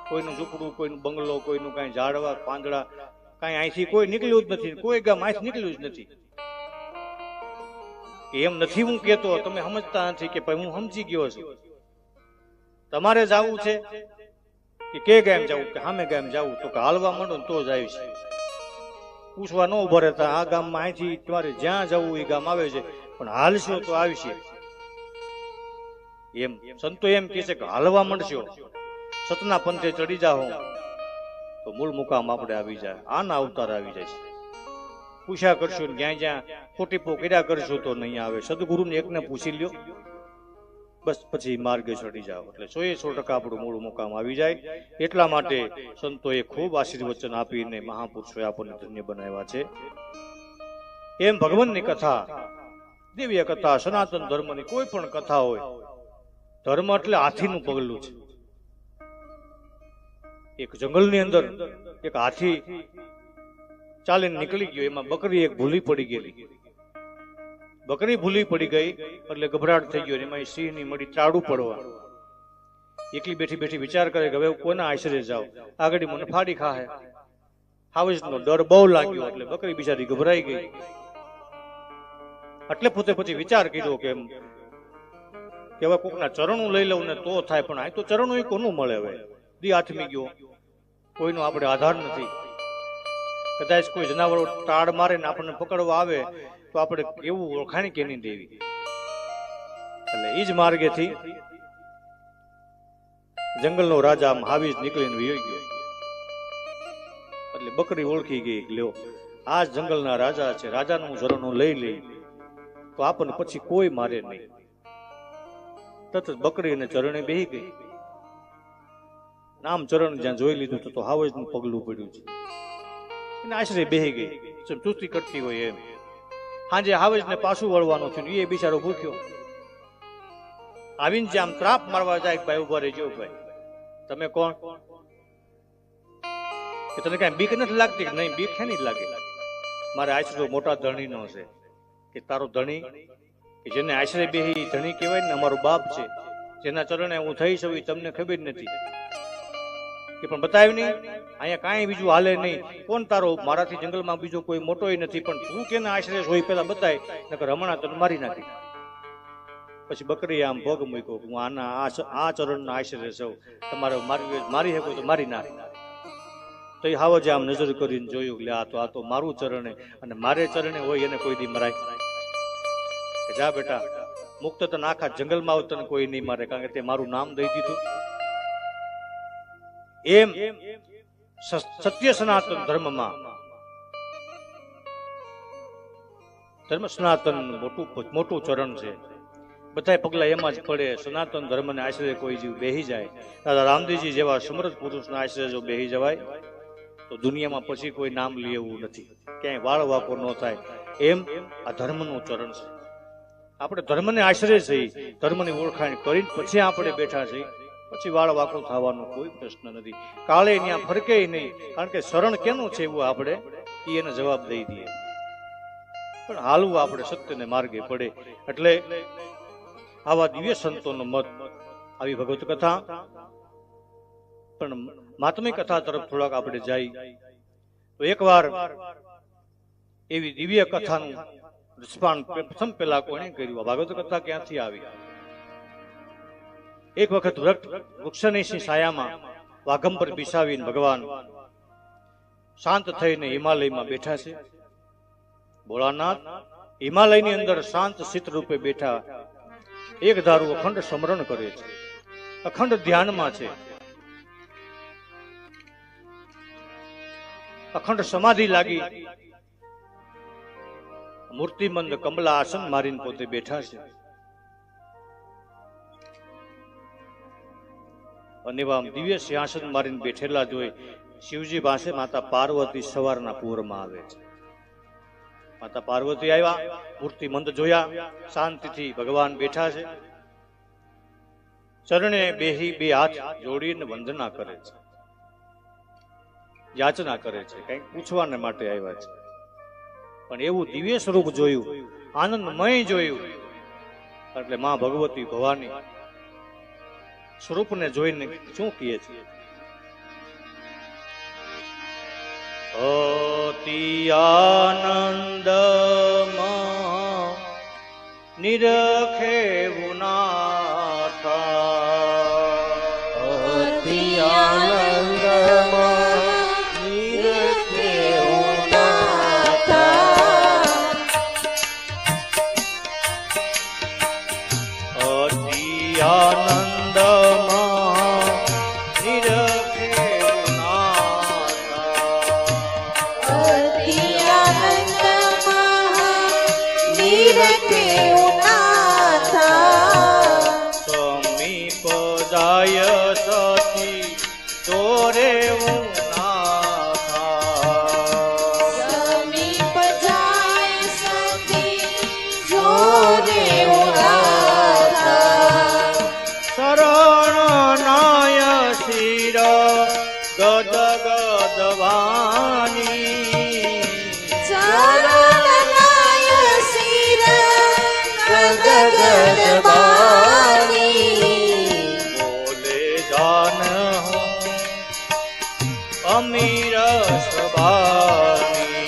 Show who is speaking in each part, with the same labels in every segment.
Speaker 1: કોઈનું ઝૂંપડું, કોઈનું બંગલો, કોઈનું કાંઈ ઝાડવા પાંદડા કાંઈ અહીંથી કોઈ નીકળ્યું જ નથી, કોઈ ગામ અહીંથી નીકળ્યું જ નથી. એમ નથી હું કહેતો, તમે સમજતા નથી કે ભાઈ હું સમજી ગયો છું. તમારે જવું છે કે ગામ જવું કે સામે ગામ જવું, તો કે હાલવા માંડો ને તો જ આવી છે. પૂછવા ન ઉભા રહેતા, આ ગામમાં અહીંથી તમારે જ્યાં જવું એ ગામ આવે છે, પણ હાલશો તો આવશે. એમ સંતો એમ કહે છે કે હાલવા માંડશો, સતના પંથે ચડી જાઓ તો મૂળ મુકામ આપણે આવી જાય, આના અવતાર આવી જાય છે. પૂછ્યા કરશો ને જ્યાં જ્યાં ખોટીપો કર્યા કરશો તો નહીં આવે. સદગુરુને એકને પૂછી લ્યો, બસ પછી માર્ગે ચડી જાઓ એટલે 100% આપણું મૂળ મુકામ આવી જાય. એટલા માટે સંતોએ ખૂબ આશીર્વચન આપીને મહાપુરુષોએ આપણને ધન્ય બનાવ્યા છે. એમ ભગવાનની કથા, દિવ્ય કથા, સનાતન ધર્મની કોઈ પણ કથા હોય, ધર્મ એટલે હાથીનું પગલું છે. એક જંગલની અંદર એક હાથી ચાલીને નીકળી ગયો, એમાં બકરી એક ભૂલી પડી ગયેલી. બકરી ભૂલી પડી ગઈ એટલે ગભરાટ થઈ ગયો. એમાં સિંહની મળી ત્રાડું પડવા, એકલી બેઠી બેઠી વિચાર કરે કે હવે કોના આશરે જાવ, આગળ મને ફાડી ખાહે. હાવજનો ડર બહુ લાગ્યો એટલે બકરી બિચારી ગભરાઈ ગઈ. એટલે પોતે પછી વિચાર કર્યો કે હવે કોકના ચરણું લઈ લઉં ને તો થાય, પણ આ તો ચરણું કોનું મળે? હવે દી આથમી ગયો, કોઈનો આપણે આધાર નથી. કદાચ કોઈ જનાવરો તાડ મારે ને આપણને પકડવા આવે તો આપણે એવું ઓળખાણી કે નહીં દેવી. એટલે એ જ માર્ગેથી જંગલનો રાજા હાવીજ નીકળીને વયો ગયો. એટલે બકરી ઓળખી ગઈ, લ્યો આ જંગલના રાજા છે, રાજાનું ચરણું લઈ લઈ તો આપણને પછી કોઈ મારે નહીં. તરત બકરીને ચરણે બેહી ગઈ. નામ ચરણ જ્યાં જોઈ લીધું તો હાવજનું પગલું પડ્યું છે, એને આશરે બેહી ગઈ, ચૂસ્તી કરતી હોય એમ. હાજે હાવજને પાછું વળવાનું થયું, એ બિચારો ભૂખ્યો આવીને જે આમ ત્રાપ મારવા જાય, ભાઈ ઉભા રહેજો, ભાઈ તમે કોણ? કે તને કઈ બીક નથી લાગતી? કે નહીં, બીક છે નહીં લાગે. મારે આશરો મોટા ધણીનો છે. કે તારો ધણી કે જેને આશરે બેહી ધણી કહેવાય ને, અમારો બાપ છે, જેના ચરણે હું થઈ છું તમને ખબર નથી. કે પણ બતાવી નહીં, અહીંયા કાંઈ બીજું હાલે નહીં. કોણ તારો? મારાથી જંગલમાં બીજો કોઈ મોટોય નથી, પણ તું કેના આશરે જોઈ પેલા બતાય, નકર હમણાં તને મારી નાખી. પછી બકરી આમ ભોગ મૂક્યો, હું આના આ ચરણના આશરે છું, તમારે મારી શકો તો મારી નાખ. તો એ હાવજે આમ નજર કરીને જોયું, લે આ તો મારું ચરણે, અને મારે ચરણે હોય એને કોઈ દી મરાય? જા બેટા, મુક્ત તને આખા જંગલમાં તને કોઈ નહીં મારે, કારણ કે તે મારું નામ દઈ દીધું. એમ સત્ય સનાતન ધર્મમાં સનાતન મોટું ચરણ છે. બધા પગલા એમાં જ પડે. સનાતન ધર્મને આશરે કોઈ જીવ બેહી જાય, દાદા રામદેવજી જેવા સમર્થ પુરુષના આશરે જો બેહી જવાય તો દુનિયામાં પછી કોઈ નામ લે એવું નથી, ક્યાંય વાળ વાકો ન થાય. એમ આ ધર્મનું ચરણ છે. આપણે ધર્મને આશરે છીએ, ધર્મની ઓળખાણ કરીને પછી આપણે બેઠા છીએ, પછી વાળ વાકો થવાનો કોઈ પ્રશ્ન નથી. કાળે ત્યાં ફરકે નહીં, કારણ કે શરણ કેનું છે એવું આપણે એને જવાબ દઈ દઈએ. પણ હાલવું આપણે સત્યને માર્ગે પડે. એટલે આવા દિવ્ય સંતોનો મત, આવી ભગવત કથા, પણ માતમી કથા તરફ થોડાક આપણે જાય તો એકવાર એવી દિવ્ય કથાનું રસપાન પ્રથમ પેલા કોણે કર્યું? ભાગવત કથા ક્યાંથી આવી? એક વખત વૃક્ષની છાયામાં વાઘંબર બિસાવીને ભગવાન શાંત થઈને હિમાલયમાં બેઠા છે. ભોળાનાથ હિમાલયની અંદર શાંત ચિત્ત રૂપે બેઠા એક ધારું અખંડ સ્મરણ કરે છે, અખંડ ધ્યાનમાં છે, અખંડ સમાધિ લાગી. મૂર્તિમંદ કમલા આસન મારીને પોતે બેઠા છે. અને દિવ્ય સિંહાસન મારીને બેઠેલા જોઈ શિવજી પાસે માતા પાર્વતી સવારના પૂરમાં આવે છે. માતા પાર્વતી આવ્યા, મૂર્તિમંદ જોયા, શાંતિથી ભગવાન બેઠા છે. ચરણે બેહી બે હાથ જોડીને વંદના કરે છે, યાચના કરે છે, કંઈક પૂછવાને માટે આવ્યા છે. પણ એવું દિવ્ય સ્વરૂપ જોયું, આનંદમય જોયું, એટલે માં ભગવતી ભવાની સ્વરૂપને જોઈને શું કહે છે? અતિ આનંદમાં નિરખે ઉનાથા,
Speaker 2: અતિ આનંદમાં નિરખે ઉનાથા,
Speaker 1: અતિ આનંદમાં નિરખે ઉનાથા,
Speaker 2: અતિ આનંદમાં નિરખે ઉનાથા,
Speaker 1: સમીપ જાય સતી તોરે ઉનાથા,
Speaker 2: સમીપ જાય સતી જોરે ઉનાથા,
Speaker 1: શરણ નાય શિર ગદ ગદવાની,
Speaker 2: ચરણનાય શિર ગદ ગદવાની,
Speaker 1: બોલે જાન હું અમીર સબાની,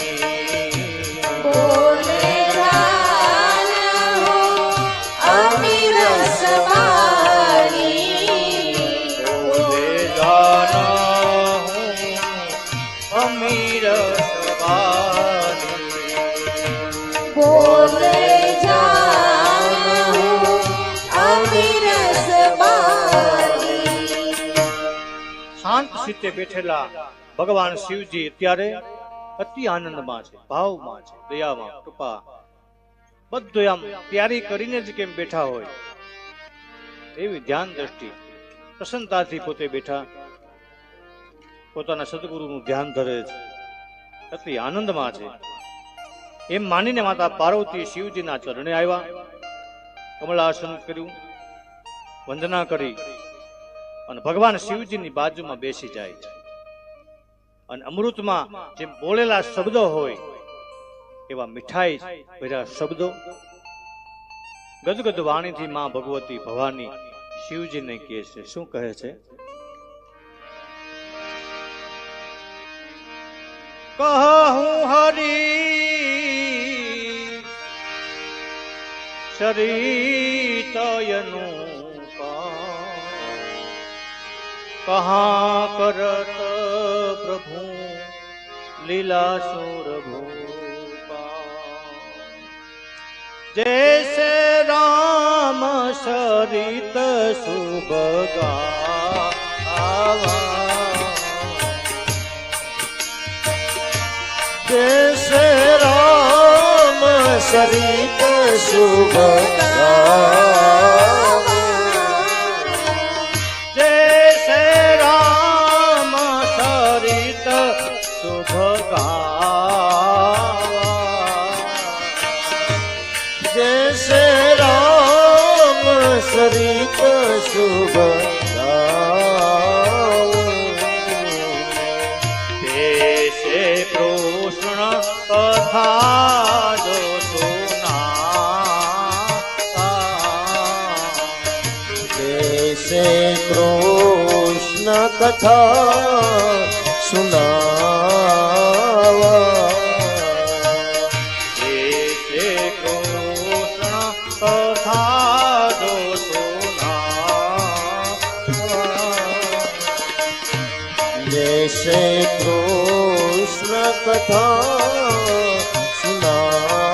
Speaker 2: બોલે જાન હો અમીર સવારી,
Speaker 1: બોલે જાન હું અમીર સબાની,
Speaker 2: બોલે જાન હો અમીર સવારી.
Speaker 1: શાંત સીતે બેઠેલા ભગવાન શિવજી અત્યારે અતિ આનંદમાં છે, ભાવમાં છે, દયામાં, કૃપા બધું આમ તૈયારી કરીને જ કેમ બેઠા હોય એવી ધ્યાન દ્રષ્ટિ પ્રસન્નતાથી પોતે બેઠા પોતાના સદગુરુનું ધ્યાન ધરે છે, અતિ આનંદમાં છે એમ માનીને માતા પાર્વતી શિવજીના ચરણે આવ્યા, કમળાસન કર્યું, વંદના કરી અને ભગવાન શિવજીની બાજુમાં બેસી જાય છે અને અમૃતમાં જેમ બોલેલા શબ્દો હોય એવા મીઠાઈ ભર્યા શબ્દો ગદગદ વાણીથી માં ભગવતી ભવાની શિવજીને કહે છે. શું કહે છે? કહું હરી શરીતયનું कहाँ करत प्रभु लीला सुर भूपा, जैसे राम सरित सुभगावा,
Speaker 2: जैसे राम सरित सुभगावा,
Speaker 1: जैसे राम सरित सुभगावा,
Speaker 2: जैसे राम सरित सुभगावा,
Speaker 1: जैसे कृष्ण कथा जो सुना,
Speaker 2: जैसे कृष्ण कथा सुनावा,
Speaker 1: जैसे कृष्ण कथा जो सुना,
Speaker 2: जैसे कृष्ण कथा सुनावा.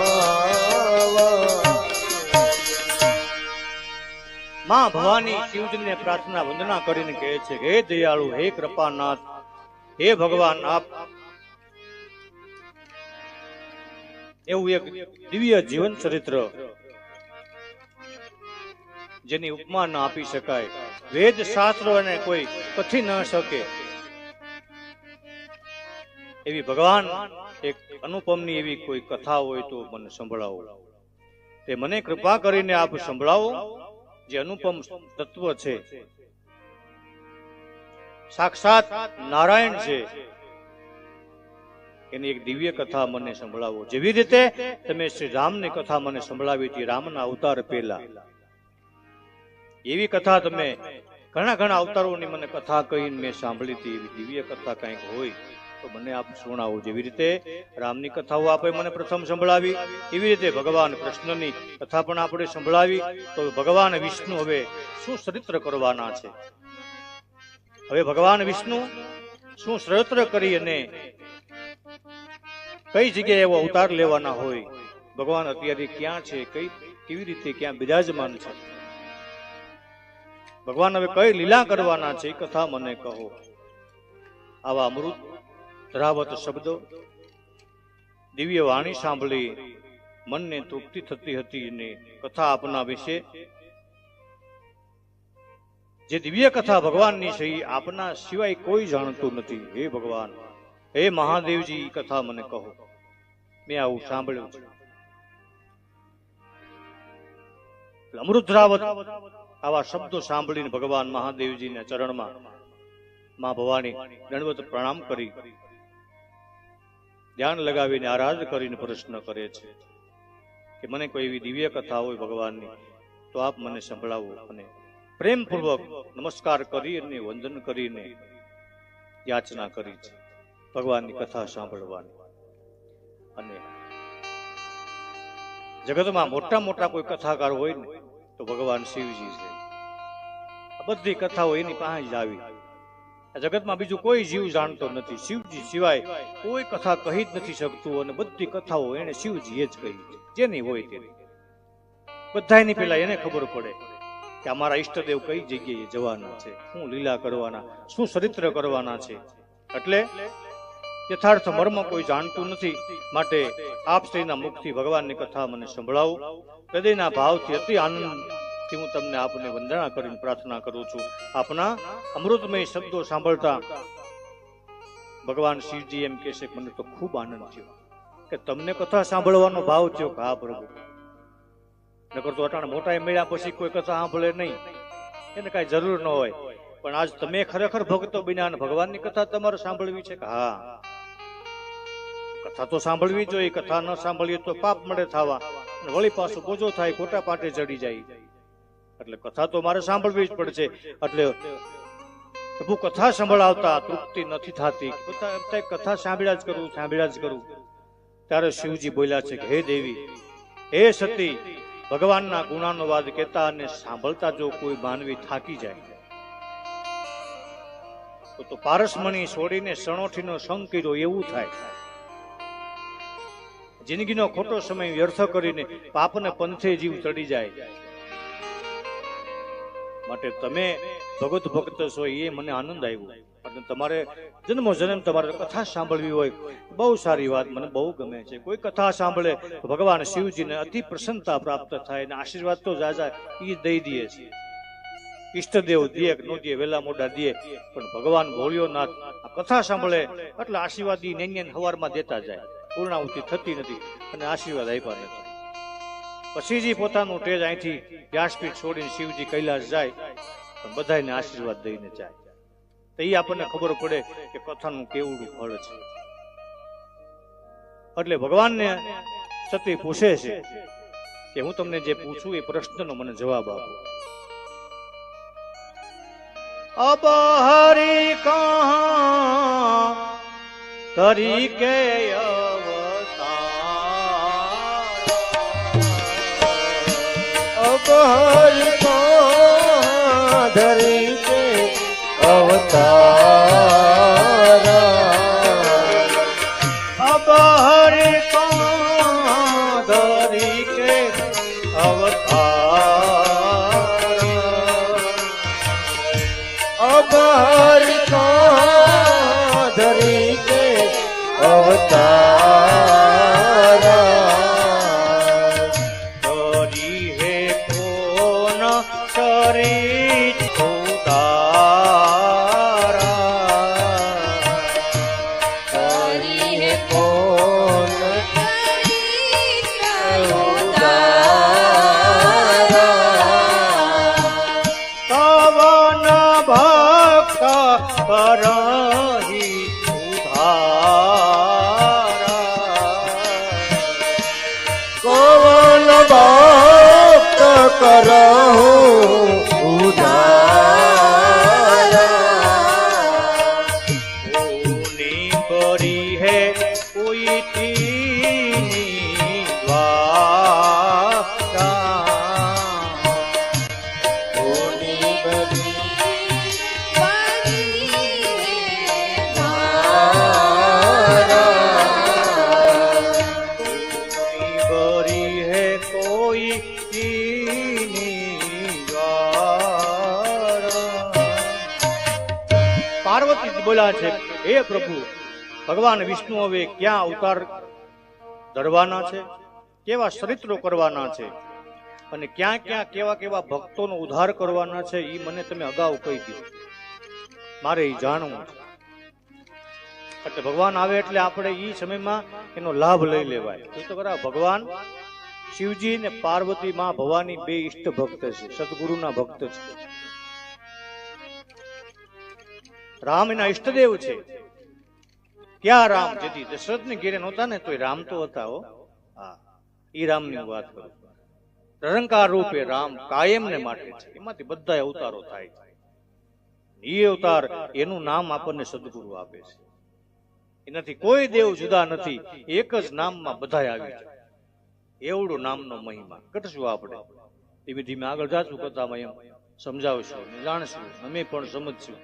Speaker 1: માં ભવાની શિવજીને પ્રાર્થના વંદના કરીને કહે છે કે હે દયાળુ, હે કૃપાનાથ, હે ભગવાન, આપ એવું એક દિવ્ય જીવન ચરિત્ર જેની ઉપમા ન આપી શકાય, વેદ શાસ્ત્રો એને કોઈ કથી ન શકે એવી ભગવાન એક અનુપમની એવી કોઈ કથા હોય તો મને સંભળાવો. તે મને કૃપા કરીને આપ સંભળાવો. જે અનુપમ તત્વ છે, સાક્ષાત નારાયણ છે, એની એક દિવ્ય કથા મને સંભળાવો. જેવી રીતે તમે શ્રી રામની કથા મને સંભળાવી હતી રામના અવતાર પહેલા, એવી કથા તમે ઘણા ઘણા અવતારોની મને કથા કહીને મેં સાંભળી હતી. એવી દિવ્ય કથા કંઈક હોય તો મને આપ સુણાવો. જેવી રીતે રામની કથાઓ આપે મને પ્રથમ સંભળાવી, એવી રીતે ભગવાન કૃષ્ણની કથા પણ આપણે સંભળાવી. તો ભગવાન વિષ્ણુ હવે શું ચરિત્ર કરવાના છે? હવે ભગવાન વિષ્ણુ શું ચરિત્ર કરી અને કઈ જગ્યાએ એવો અવતાર લેવાના હોય, ભગવાન અત્યારે ક્યાં છે, કેવી રીતે ક્યાં બિરાજમાન છે, ભગવાન હવે કઈ લીલા કરવાના છે, એ કથા મને કહો. આવા અમૃત ધરાવત શબ્દો, દિવ્ય વાણી સાંભળી મનને તૃપ્તિ થતી હતી અને કથા આપના વિશે જે દિવ્ય કથા ભગવાનની છે એ આપના સિવાય કોઈ જાણતું નથી. હે ભગવાન, હે મહાદેવજી, કથા મને કહો. મેં આવું સાંભળ્યું છે. અમૃત ધરાવત આવા શબ્દો સાંભળીને ભગવાન મહાદેવજીના ચરણમાં માં ભવાની દંડવત પ્રણામ કરી ધ્યાન લગાવીને આરાધ કરીને પ્રશ્ન કરે છે કે મને કોઈ એવી દિવ્ય કથા હોય ભગવાનની તો આપ મને સંભળાવો. અને પ્રેમપૂર્વક નમસ્કાર કરી અને વંદન કરીને યાચના કરી છે ભગવાનની કથા સાંભળવાની. અને જગતમાં મોટા મોટા કોઈ કથાકાર હોય ને તો ભગવાન શિવજી છે. આ બધી કથાઓ એની પાસે જ આવી. આ જગતમાં બીજું કોઈ જીવ જાણતો નથી. શિવજી સિવાય કોઈ કથા કહી જ નથી શકતું. અને બધી કથાઓ એને શિવજીએ જ કહી, જેની હોય તેની. બધાની પેલા એને ખબર પડે કે અમારા ઈષ્ટદેવ કઈ જગ્યાએ જવાના છે, શું લીલા કરવાના, શું ચરિત્ર કરવાના છે. એટલે યથાર્થ મર્મ કોઈ જાણતું નથી. માટે આપ શ્રીના મુખથી ભગવાનની કથા મને સંભળાવો. હૃદયના ભાવથી અતિ આનંદથી હું તમને આપને વંદના કરીને પ્રાર્થના કરું છું. આપના અમૃતમય શબ્દો સાંભળતા ભગવાન શિવજી એમ કહે છે મને તો ખૂબ આનંદ થયો કે તમને કથા સાંભળવાનો ભાવ થયો. હા પ્રભુ, નકર તો અટાણે મોટા મેળ્યા પછી કોઈ કથા સાંભળે નહીં, એને કઈ જરૂર ન હોય. પણ આજ તમે ખરેખર ભક્તો બન્યા અને ભગવાનની કથા તમારે સાંભળવી છે કે હા, કથા તો સાંભળવી જોઈએ. કથા ન સાંભળીએ તો પાપ મળે થવા, વળી પાછું બોજો થાય, ખોટા પાટે ચડી જાય. એટલે કથા તો મારે સાંભળવી જ પડશે. એટલે પ્રભુ કથા સંભળાવતા તૃપ્તિ નથી થતી. કથા સાંભળ્યા જ કરું, સાંભળ્યા જ કરું. ત્યારે શિવજી બોલ્યા છે કે હે દેવી, હે સતી, ભગવાનના ગુણાનો વાદ કહેતા અને સાંભળતા જો કોઈ માનવી થાકી જાય તો પારસમણી છોડીને સણોઠીનો સંગ કર્યો એવું થાય. જિંદગીનો ખોટો સમય વ્યર્થ કરીને પાપને પંથે જીવ ચડી જાય. માટે તમે ભગવત ભક્ત છો એ મને આનંદ આવ્યો. અને તમારે જન્મો જન્મ તમારે કથા સાંભળવી હોય બહુ સારી વાત, મને બહુ ગમે છે. કોઈ કથા સાંભળે તો ભગવાન શિવજીને અતિ પ્રસન્નતા પ્રાપ્ત થાય અને આશીર્વાદ તો જાજા એ દઈ દે છે. ઈષ્ટદેવ દે કે નો દે, વેલા મોડા દે, પણ ભગવાન ભોળિયો નાથ આ કથા સાંભળે એટલે આશીર્વાદ નેન્યન હવારમાં દેતા જાય. પૂર્ણાહુતિ થતી નથી અને આશીર્વાદ આપ્યા નથી. પછીજી પોતાનું તેજ અહીંથી વ્યાસપીઠ છોડીને શિવજી કૈલાસ જાય, પણ બધાને આશીર્વાદ દઈને જાય. તો એ આપણને ખબર પડે કે કથાનું કેવડું ફળ છે. એટલે ભગવાનને સતી પૂછે છે કે હું તમને જે પૂછું એ પ્રશ્નનો મને જવાબ આપો. અબ હરી કહા તરીકે
Speaker 2: अब हर को धरी के अवतारा,
Speaker 1: अब हर को धरी के अवतारा,
Speaker 2: अब हर को धरी के अवतारा,
Speaker 1: करहि उधारा,
Speaker 2: कौन भक्त करहु उधारा,
Speaker 1: उनी पर બોલ્યા છે, હે પ્રભુ, ભગવાન વિષ્ણુ હવે ક્યાં અવતાર ધરવાના છે, કેવા ચરિત્રો કરવાના છે, અને ક્યાં ક્યાં કેવા કેવા ભક્તોનો ઉદ્ધાર કરવાના છે, એ મને તમે અગાઉ કહી દીધું, મારે એ જાણવું છે. એટલે ભગવાન આવે એટલે આપણે એ સમયમાં એનો લાભ લઈ લેવાય. તો બરાબર, ભગવાન શિવજી ને પાર્વતી માં ભવાની બે ઈષ્ટ ભક્ત છે, સદગુરુના ભક્ત છે. રામ એના ઈષ્ટદેવ છે. ક્યાં રામ? જેથી દશરથ ને ઘેરે નહોતા ને તોય રામ તો હતા. હો, હા, ઈ રામ ની વાત કરું. નિરંકાર રૂપે રામ કાયમ ને માટે છે. એમાંથી બધા અવતારો થાય છે. એ અવતાર એનું નામ આપણને સદગુરુ આપે છે. એનાથી કોઈ દેવ જુદા નથી, એક જ નામમાં બધા આવી છે. એવડું નામનો મહિમા કરશું આપણે. ધીમે ધીમે આગળ જાશું, કથામાં એમ સમજાવશું, જાણશું, અમે પણ સમજશું.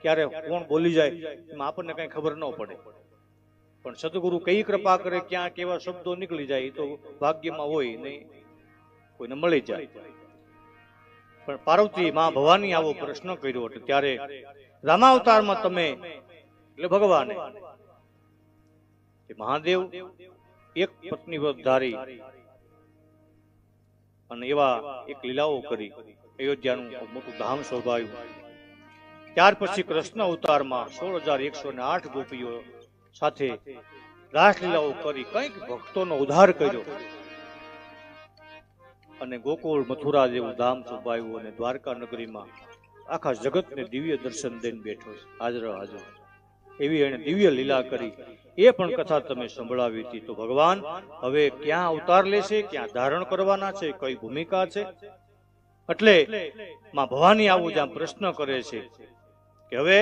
Speaker 1: ક્યારે કોણ બોલી જાય એમાં આપણને કઈ ખબર ન પડે, પણ સદગુરુ કઈ કૃપા કરે, ક્યાં કેવા શબ્દો નીકળી જાય એ તો ભાગ્યમાં હોય નહીં, કોઈને મળી જાય. પણ પાર્વતી માં ભવાની આવો પ્રશ્ન કર્યો હતો ત્યારે રામાવતારમાં તમે એટલે ભગવાને મહાદેવ એક પત્ની ધારી અને એવા એક લીલાઓ કરી, અયોધ્યાનું મોટું ધામ શોભાયું. ત્યાર પછી કૃષ્ણ અવતારમાં 16,108 ગોપીઓ સાથે રાસલીલાઓ કરી, કંઈક ભક્તોનો ઉદ્ધાર કર્યો અને ગોકુળ મથુરા જેવું ધામ શોભાયું. અને દ્વારકા નગરીમાં આખા જગતને દિવ્ય દર્શન દઈને બેઠો છે, હાજર હાજર. એવી એને દિવ્ય લીલા કરી, એ પણ કથા તમે સંભળાવી હતી. તો ભગવાન હવે ક્યાં અવતાર લેશે, ક્યાં ધારણ કરવાના છે, કઈ ભૂમિકા છે, એટલે માં ભવાની આવું જ્યાં પ્રશ્ન કરે છે કે હવે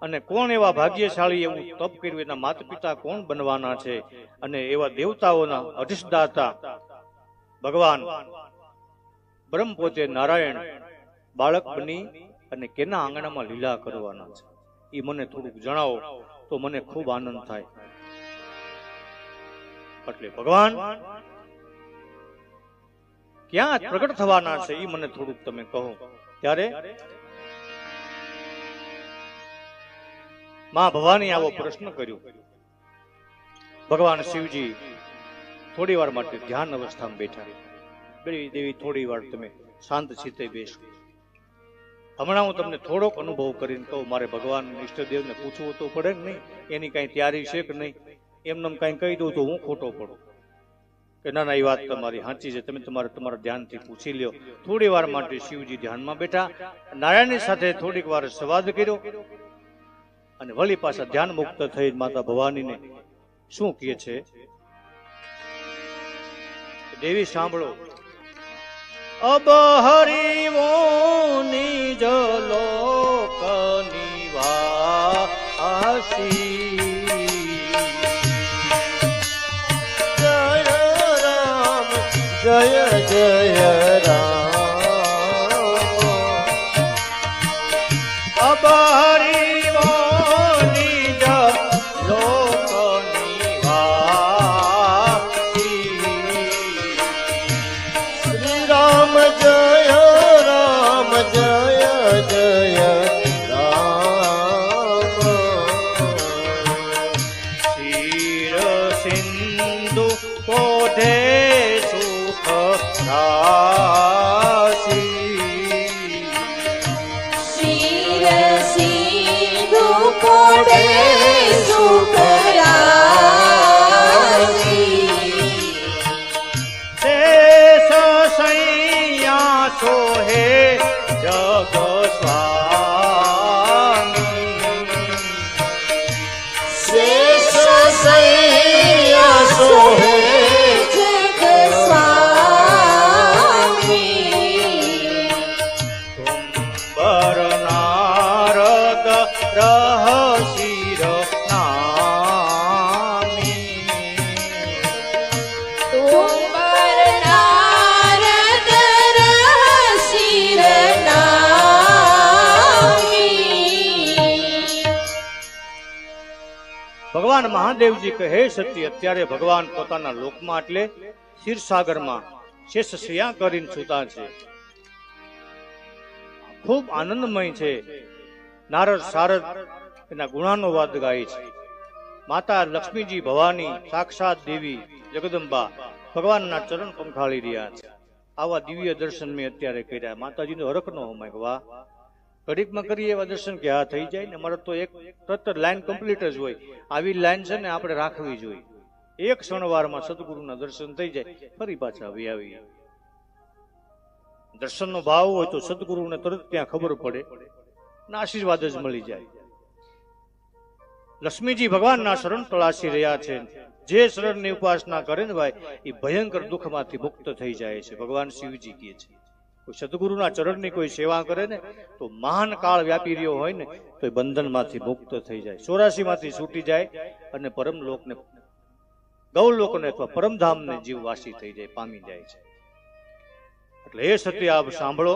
Speaker 1: અને કોણ એવા ભાગ્યશાળી એવું તપ કર્યું, એના માતા પિતા કોણ બનવાના છે, અને એવા દેવતાઓના અધિષ્ઠાતા ભગવાન બ્રહ્મ પોતે નારાયણ બાળક બની અને કેના આંગણામાં લીલા કરવાના છે, એ મને થોડુંક જણાવો તો મને ખૂબ આનંદ થાય. એટલે ભગવાન ક્યાં પ્રગટ થવાના છે એ મને થોડુંક તમે કહો. ત્યારે માં ભવાની આવો પ્રશ્ન કર્યો. ભગવાન શિવજી થોડી વાર માટે ધ્યાન અવસ્થામાં બેઠા. દેવી થોડી વાર તમે શાંત ચિત્તે બેસો. હમણાં હું તમને થોડોક અનુભવ કરીને કહું, મારે ભગવાન ઈષ્ટદેવને પૂછવું તો પડે ને નહીં, એની કઈ તૈયારી છે કે નહીં, એમને કઈ કહી દઉં તો હું ખોટો પડું કે ના ના એ વાત તમારી સાચી છે, તમે તમારા ધ્યાનથી પૂછી લ્યો. થોડી વાર માટે શિવજી ધ્યાનમાં બેઠા, નારાયણની સાથે થોડીક વાર સંવાદ કર્યો અને વળી પાછા ધ્યાન મુક્ત થઈ માતા ભવાનીને શું કહે છે, દેવી સાંભળો. અબ હરિવો નિજ લોક નિવાસી,
Speaker 2: જય રામ જય જય રામ.
Speaker 1: અબ હરિવો નિજ લોક નિવાસી,
Speaker 2: શ્રી રામ જય રામ જય જય રામ.
Speaker 1: ક્ષીર સિંધુ પોધે સુખ રાશી,
Speaker 3: ક્ષીર સિંધુ પોઢે સુખ રાશી,
Speaker 1: શેષ સૈયા સોહે જગ સ્વામી,
Speaker 2: શેષ સૈયા સોહે
Speaker 3: જગ સ્વામી,
Speaker 1: તુંબર નારદ રહ શિર નામી,
Speaker 3: તુંબર નારદ શિર નામી.
Speaker 1: ભગવાન મહાદેવજી કહે સતી, અત્યારે ભગવાન પોતાના લોકમાં એટલે ક્ષીરસાગરમાં શેષ શૈયા કરીને સૂતા છે, ખૂબ આનંદમય છે. નારદ સારદ એના ગુણાનો વાદ ગાય છે. માતા લક્ષ્મીજી ભવાની સાક્ષાત દેવી જગદંબા ભગવાનના ચરણ પંખાળી રહ્યા છે. આવા દિવ્ય દર્શન મેં અત્યારે કર્યા. માતાજીનો હરખ નો હોમાય. વાહ, ઘડીકમાં કરીએ એવા દર્શન કે હા થઈ જાય ને. અમારે તો એક તરત લાઈન કમ્પ્લીટ જ હોય. આવી લાઈન છે ને આપણે રાખવી જોઈએ. એક ક્ષણવારમાં સદગુરુના દર્શન થઈ જાય, ફરી પાછા આવી. દર્શનનો ભાવ હોય તો સદગુરુને તરત ત્યાં ખબર પડે ને આશીર્વાદ જ મળી જાય. લક્ષ્મીજી ભગવાનના શરણ તળાશી રહ્યા છે. જે શરણની ઉપાસના કરે ને ભાઈ, એ ભયંકર દુઃખમાંથી મુક્ત થઈ જાય છે. ભગવાન શિવજી કહે છે, કોઈ સદગુરુના ચરણની કોઈ સેવા કરે ને તો મહાન કાળ વ્યાપી રહ્યો હોય ને તો એ બંધનમાંથી મુક્ત થઈ જાય, 84 માંથી છૂટી જાય અને પરમલોકને, ગૌલોકને અથવા પરમધામને જીવવાસી થઈ જાય, પામી જાય છે. એટલે એ સત્ય આપ સાંભળો.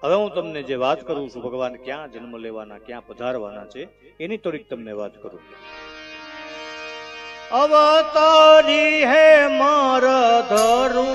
Speaker 1: હવે હું તમને જે વાત કરું છું, ભગવાન ક્યાં જન્મ લેવાના, ક્યાં પધારવાના છે, એની થોડીક તમને વાત કરું. અવતારી હે માર ધરુ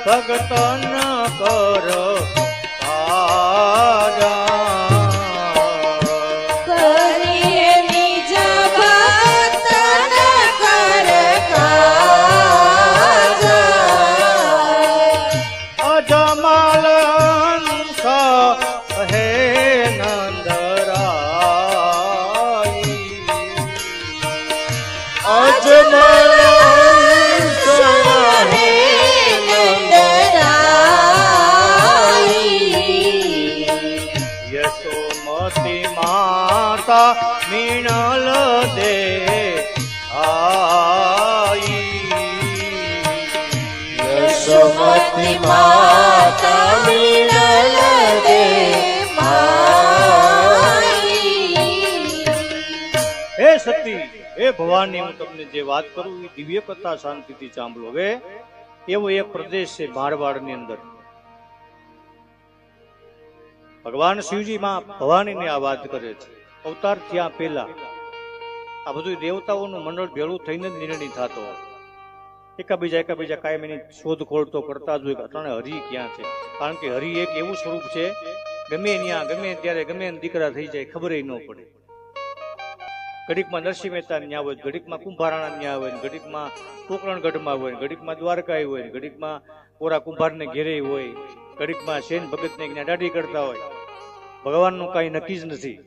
Speaker 1: ભગતન કર
Speaker 3: કરીએ નિજ ભક્તન કર કાજ.
Speaker 1: અજમલ હંસ હે નંદરાય,
Speaker 2: અજમલ
Speaker 1: યશોમતી માતા મીણલ દે આઈ,
Speaker 2: યશોમતી માતા મીણલ દે
Speaker 1: હે સતી, હે ભવાની, હું તમને જે વાત કરું એ દિવ્ય કથા શાંતિથી સાંભળો. હવે એવો એક પ્રદેશ છે મારવાડની અંદર. ભગવાન શિવજી માં ભવાનીને આ વાત કરે છે. અવતાર થયા પહેલા આ બધું દેવતાઓનું મંડળ ભેળું થઈને જ નિર્ણય થતો હોય. એકાબીજા કાયમ એની શોધખોળ તો કરતા જ હોય કે અટાણે હરિ ક્યાં છે. કારણ કે હરિ એક એવું સ્વરૂપ છે, ગમે ત્યાં ગમે ત્યારે ગમે દીકરા થઈ જાય ખબર ન પડે. ઘડીકમાં નરસિંહ મહેતા ન્યા હોય, ઘડીકમાં કુંભારાણા ન્યા હોય, ઘડીકમાં પોકરણગઢમાં હોય, ઘડીકમાં દ્વારકા હોય, ઘડીકમાં કોરા કુંભારને ઘેરે હોય, ઘડીકમાં સેન ભગતને દાઢી કરતા હોય. ભગવાનનું કઈ નક્કી જ નથી,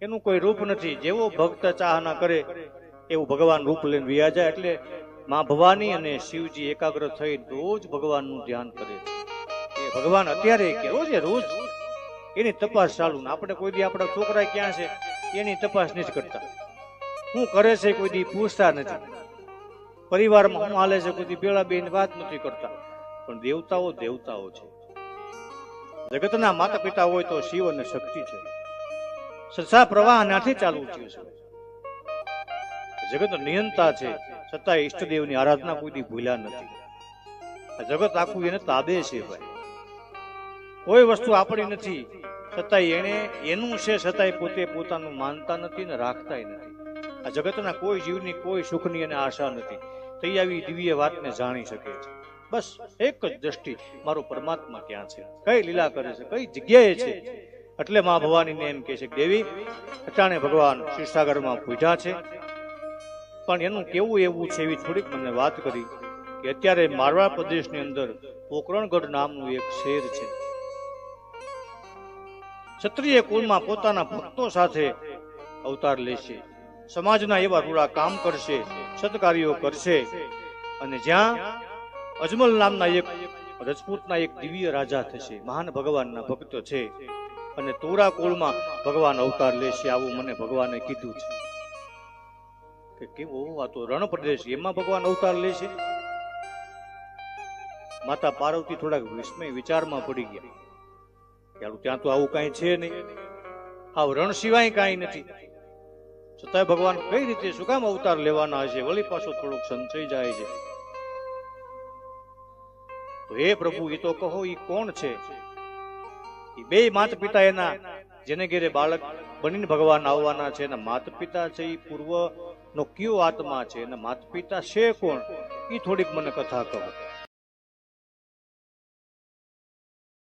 Speaker 1: એનું કોઈ રૂપ નથી. જેવો ભક્ત ચાહના કરે એવું ભગવાન રૂપ લઈને વ્યા જાય. એટલે માં ભવાની અને શિવજી એકાગ્ર થઈ રોજ ભગવાનનું ધ્યાન કરે છે. એ ભગવાન અત્યારે કે રોજ એની તપાસ ચાલુ. આપણે કોઈ દી આપણા છોકરા ક્યાં છે એની તપાસ નથી કરતા, શું કરે છે કોઈ દી પૂછતા નથી, પરિવારમાં શું હાલે છે કોઈ દી ભેળા બેન વાત નથી કરતા. પણ દેવતાઓ છે. જગતના માતા પિતા હોય તો શિવ અને શક્તિ છે. સંસાર પ્રવાહ નાથી ચાલુ થયું છે. જગત નિયંતા છે, છતાં ઈષ્ટદેવની આરાધના કોઈ દી ભૂલ્યા નથી. આ જગત આખું એને તાબે છે ભાઈ. કોઈ વસ્તુ આપણી નથી, છતાંય એને એનું છે, છતાંય પોતે પોતાનું માનતા નથી ને રાખતા નથી. આ જગતના કોઈ જીવની કોઈ સુખની એને આશા નથી. તે આવી દિવ્ય વાતને જાણી શકે છે. બસ એક જ દ્રષ્ટિ, મારો પરમાત્મા ક્યાં છે, કઈ લીલા કરે છે, કઈ જગ્યાએ છે. એટલે માં ભવાનીને એમ કહે છે કે દેવી, અટાણે ભગવાન ક્ષીરસાગરમાં પૂજ્યા છે, પણ એનું કેવું એવું છે એવી થોડીક મને વાત કરી કે અત્યારે મારવાડ પ્રદેશની અંદર પોકરણગઢ નામનું એક શહેર છે. ક્ષત્રિય કુળમાં પોતાના ભક્તો સાથે અવતાર લેશે, સમાજના એવા રૂડા કામ કરશે, સત્કાર્યો કરશે. અને જ્યાં અજમલ નામના એક રજપૂતના એક દિવ્ય રાજા થશે, મહાન ભગવાનના ભક્ત છે. અને તોરા કુળમાં ભગવાન અવતાર લેશે, આવું મને ભગવાને કીધું છે. કે કેવો આ તો રણ પ્રદેશ, એમાં ભગવાન અવતાર લેશે. માતા પાર્વતી થોડાક વિસ્મય વિચારમાં પડી ગયા. ત્યાં તો આવું કાંઈ છે નહીં, આવ રણ સિવાય કાંઈ નથી. છતાંય ભગવાન કઈ રીતે શું કામ અવતાર લેવાના હશે? વળી પાછો થોડોક સંચય જાય છે. તો હે પ્રભુ, એ તો કહો, એ કોણ છે? એ બે માતા પિતા એના જેને ઘેરે બાળક બનીને ભગવાન આવવાના છે, એના માતા પિતા છે એ પૂર્વ નો કયો આત્મા છે? એના માતા પિતા છે કોણ? એ થોડીક મને કથા કહો.